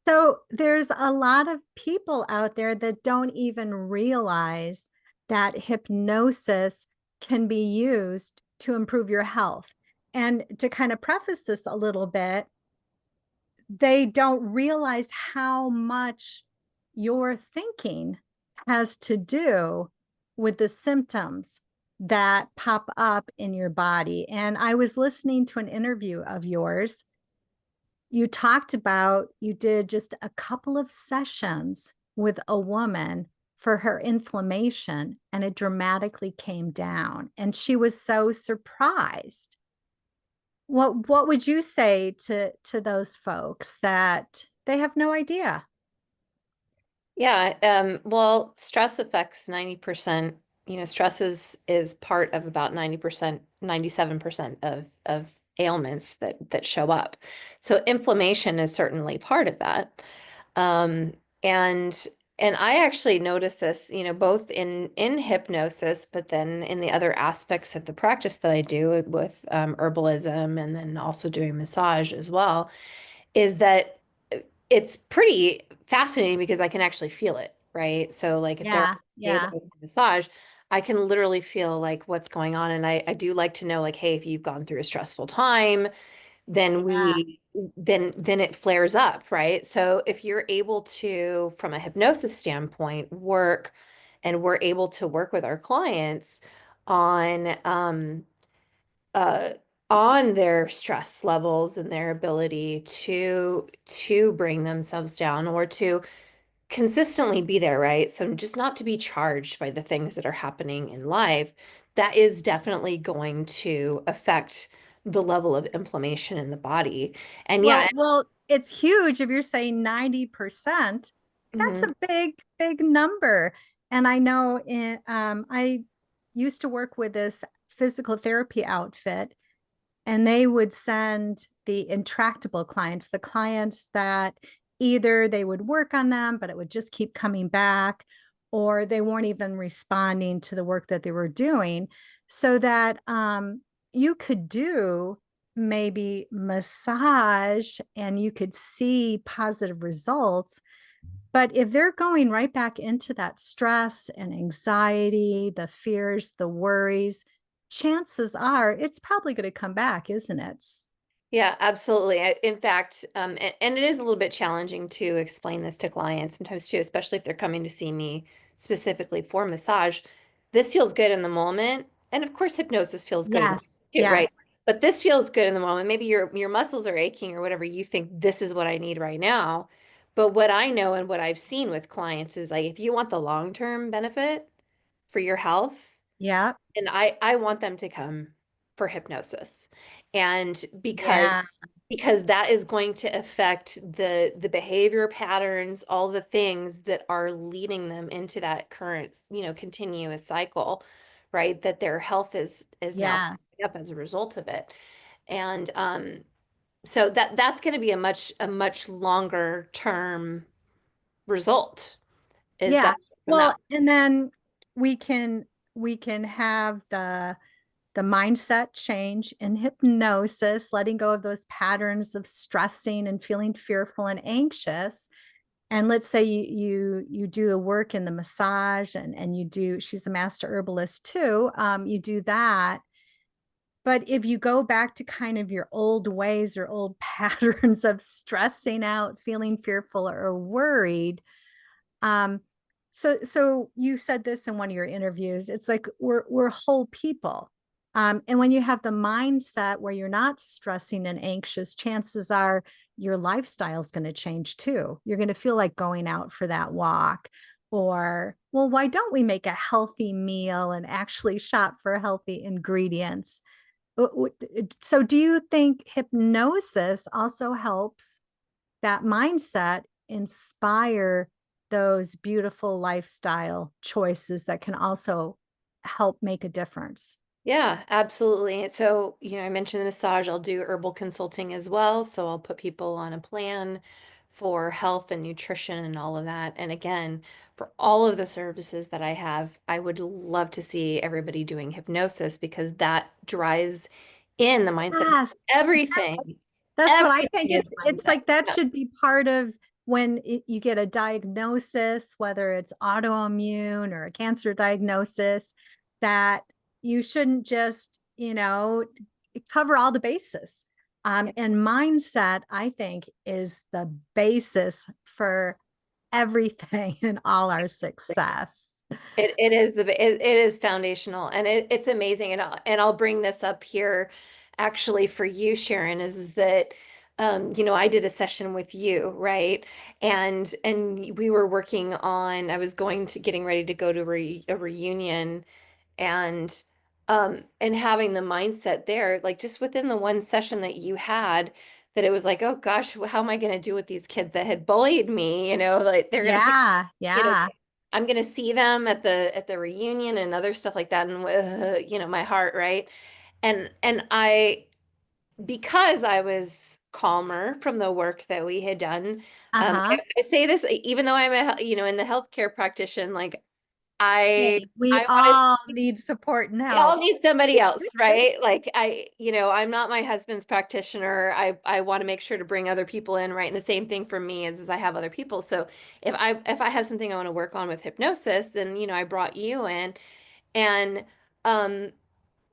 So there's a lot of people out there that don't even realize that hypnosis can be used to improve your health. And to kind of preface this a little bit, they don't realize how much your thinking has to do with the symptoms that pop up in your body. And I was listening to an interview of yours. You talked about you did just a couple of sessions with a woman for her inflammation, and it dramatically came down. And she was so surprised. What would you say to those folks that they have no idea? Yeah, well, stress affects 90%. Stress is part of about 90%, 97% of ailments that show up. So inflammation is certainly part of that. Um, and and I actually notice this, both in hypnosis, but then in the other aspects of the practice that I do with herbalism and then also doing massage as well, is that it's pretty fascinating because I can actually feel it, right? So like if they're on Yeah, the table yeah, with massage, I can literally feel like what's going on. And I do like to know like, hey, if you've gone through a stressful time, then yeah. then it flares up, right? So if you're able to, from a hypnosis standpoint, we're able to work with our clients on uh, on their stress levels and their ability to bring themselves down or to consistently be there, right? So just not to be charged by the things that are happening in life, that is definitely going to affect the level of inflammation in the body. And yeah, Well, it's huge if you're saying 90%. That's mhm. a big number. And I know I used to work with this physical therapy outfit, and they would send the intractable clients, the clients that either they would work on them, but it would just keep coming back, or they weren't even responding to the work that they were doing, so that you could do maybe massage and you could see positive results. But if they're going right back into that stress and anxiety, the fears, the worries, chances are it's probably going to come back, isn't it? Yeah, absolutely. In fact, and it is a little bit challenging to explain this to clients sometimes too, especially if they're coming to see me specifically for massage. This feels good in the moment, and of course, hypnosis feels good in the moment Yes, too, right? yes. But this feels good in the moment. Maybe your muscles are aching or whatever. You think this is what I need right now. But what I know and what I've seen with clients is like if you want the long-term benefit for your health, Yeah, and I want them to come for hypnosis. And yeah, because that is going to affect the behavior patterns, all the things that are leading them into that current, continuous cycle, right? That their health is now yes. up as a result of it. And so that's going to be a much longer term result is Yeah. definitely from Well, that. and then we can we can have the mindset change in hypnosis, letting go of those patterns of stressing and feeling fearful and anxious. And let's say you do the work in the massage, and you do, she's a master herbalist too. You do that. But if you go back to kind of your old ways or old patterns of stressing out, feeling fearful or worried, um, so you said this in one of your interviews. It's like we're whole people. And when you have the mindset where you're not stressing and anxious, chances are your lifestyle is going to change too. You're going to feel like going out for that walk, or, well, why don't we make a healthy meal and actually shop for healthy ingredients? So, do you think hypnosis also helps that mindset inspire those beautiful lifestyle choices that can also help make a difference? Yeah, absolutely. So, I mentioned the massage. I'll do herbal consulting as well. So I'll put people on a plan for health and nutrition and all of that. And again, for all of the services that I have, I would love to see everybody doing hypnosis because that drives in the mindset. Yes, Everything, that's what I everything think. is It's mindset. like that Yeah. should be part of you get a diagnosis, whether it's autoimmune or a cancer diagnosis, that you shouldn't just, cover all the bases. Yeah. And mindset, I think, is the basis for everything and all our success. It is it is foundational, and it's amazing. And I'll bring this up here actually for you, Sharon, is that I did a session with you, right? And we were working on, I was going to getting ready to go to a reunion, and having the mindset there, like just within the one session that you had, that it was like, oh gosh, how am I going to do with these kids that had bullied me? Like they're going to Yeah, you know, yeah. I'm gonna see them at the reunion and other stuff like that, and my heart, right? And I, because I was calmer from the work that we had done, Uh-huh. I say this even though I'm in the healthcare practitioner, like I Hey, we I want all need support and we all help. need somebody else, right? Like I'm not my husband's practitioner. I want to make sure to bring other people in, right? And the same thing for me is I have other people. So if I have something I want to work on with hypnosis, then I brought you in, and um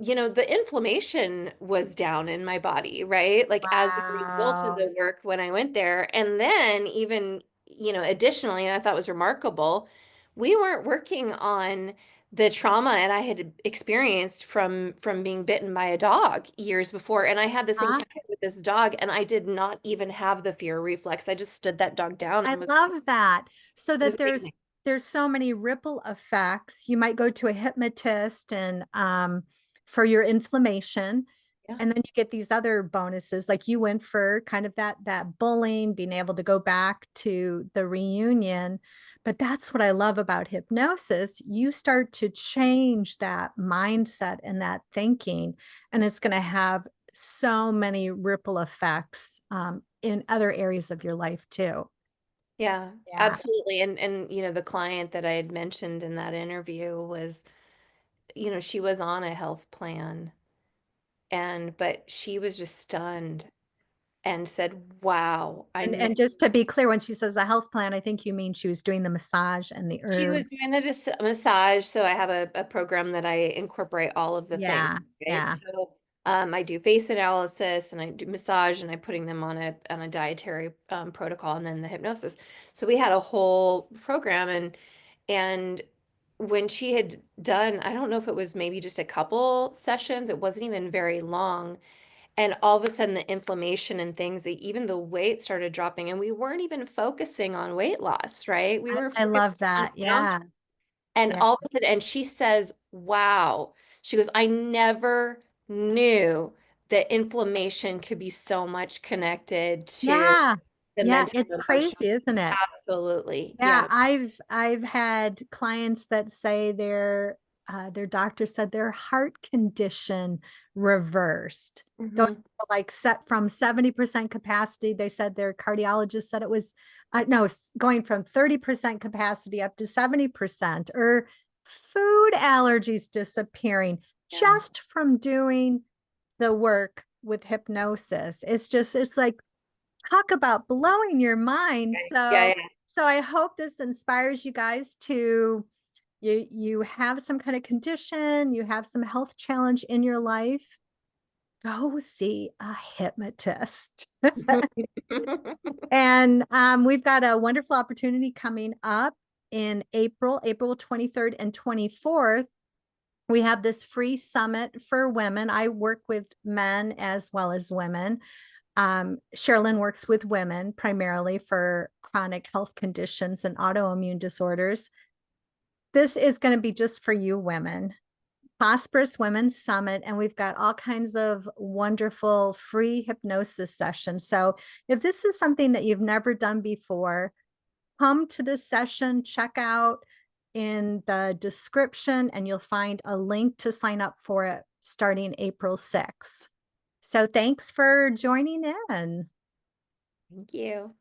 the inflammation was down in my body, right? Like as a result of Wow. the work when I went there. And then even, additionally, I thought was remarkable, we weren't working on the trauma and I had experienced from being bitten by a dog years before. And I had this Huh? encounter with this dog and I did not even have the fear reflex. I just stood that dog down I and love that. So it was that there's amazing. there's so many ripple effects. You might go to a hypnotist and for your inflammation, Yeah. and then you get these other bonuses, like you went for kind of that bullying, being able to go back to the reunion. But that's what I love about hypnosis. You start to change that mindset and that thinking, and it's going to have so many ripple effects in other areas of your life too. Yeah, Yeah. absolutely. And the client that I had mentioned in that interview was, she was on a health plan, but she was just stunned and said, "Wow, And just to be clear, when she says a health plan, I think you mean she was doing the massage and the She was herbs. doing the massage, so I have a program that I incorporate all of the things, Yeah, right? yeah. So I do face analysis and I do massage and I'm putting them on a dietary protocol and then the hypnosis. So we had a whole program, and when she had done, I don't know if it was maybe just a couple sessions, it wasn't even very long. And all of a sudden, the inflammation and things, even the weight started dropping, and we weren't even focusing on weight loss, right? We were I focusing love on that. sound. Yeah. And Yeah. all of a sudden, and she says, "Wow." She goes, "I never knew that inflammation could be so much connected to Yeah. the Yeah. mental It's and emotional." crazy, isn't it? Absolutely. Yeah, Yeah. I've had clients that say their doctor said their heart condition reversed. Going Hmm. like set from 70% capacity, they said their cardiologist said it was no, going from 30% capacity up to 70%, or food allergies disappearing Yeah. just from doing the work with hypnosis. It's like, talk about blowing your mind. Yeah. So, Yeah. so I hope this inspires you guys to, you have some kind of condition, you have some health challenge in your life, go see a hypnotist. And we've got a wonderful opportunity coming up in April 23rd and 24th. We have this free summit for women. I work with men as well as women. Sherilyn works with women primarily for chronic health conditions and autoimmune disorders. This is going to be just for you women. Prosperous Women's Summit, and we've got all kinds of wonderful free hypnosis sessions. So, if this is something that you've never done before, come to this session, check out in the description, and you'll find a link to sign up for it starting April 6th. So, thanks for joining in. Thank you.